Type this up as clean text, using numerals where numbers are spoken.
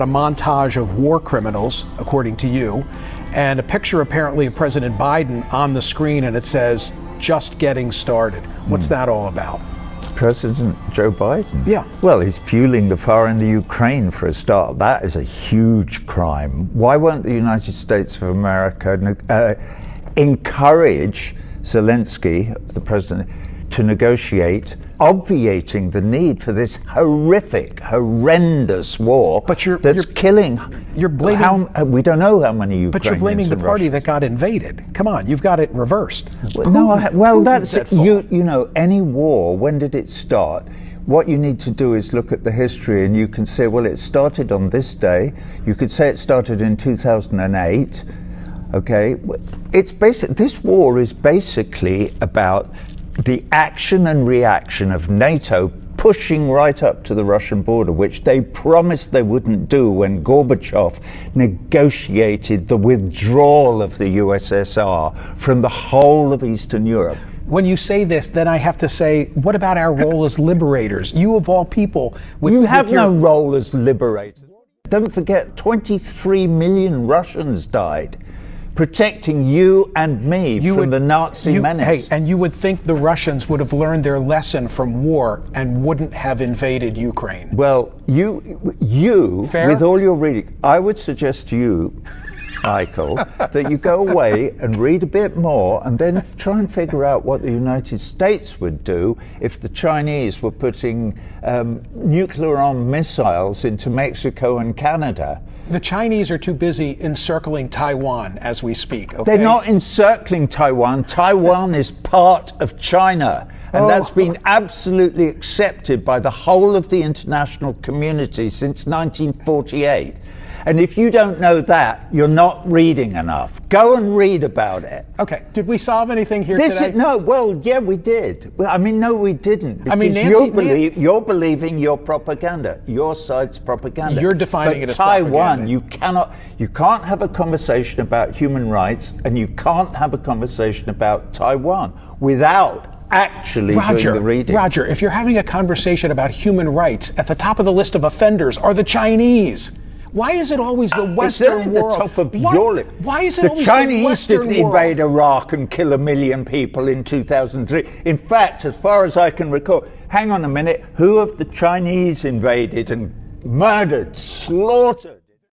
A montage of war criminals, according to you, and a picture apparently of President Biden on the screen, and it says, just getting started. What's that all about? President Joe Biden? Yeah. Well, he's fueling the fire in the Ukraine for a start. That is a huge crime. Why won't the United States of America encourage Zelensky, the president, to negotiate, obviating the need for this horrendous war that's killing. You're blaming. We don't know how many Ukrainians. But you're blaming the party that got invaded. Come on, you've got it reversed. That's you know, any war. When did it start? What you need to do is look at the history, and you can say, well, it started on this day. You could say it started in 2008. Okay, it's basic. This war is basically about the action and reaction of NATO pushing right up to the Russian border, which they promised they wouldn't do when Gorbachev negotiated the withdrawal of the USSR from the whole of Eastern Europe. When you say this, then I have to say, what about our role as liberators? You of all people... You have no role as liberators. Don't forget, 23 million Russians died protecting you and me from the Nazi menace. Hey, and you would think the Russians would have learned their lesson from war and wouldn't have invaded Ukraine. Well, you Fair? With all your reading, I would suggest to you, Michael, that you go away and read a bit more and then try and figure out what the United States would do if the Chinese were putting nuclear-armed missiles into Mexico and Canada. The Chinese are too busy encircling Taiwan as we speak. Okay? They're not encircling Taiwan. Taiwan is part of China. And that's been absolutely accepted by the whole of the international community since 1948. And if you don't know that, you're not reading enough. Go and read about it. Okay. Did we solve anything here today? Yeah, we did. Well, no, we didn't. Because you're believing your propaganda, your side's propaganda. You're defining it as Taiwan, propaganda. you can't have a conversation about human rights, and you can't have a conversation about Taiwan without actually doing the reading. Roger, if you're having a conversation about human rights, at the top of the list of offenders are the Chinese. Why is it always the Western world? At the top of your list. Why is it always the Chinese Western didn't world? invade Iraq and kill 1 million people in 2003. In fact, as far as I can recall, hang on a minute, who have the Chinese invaded and murdered, slaughtered?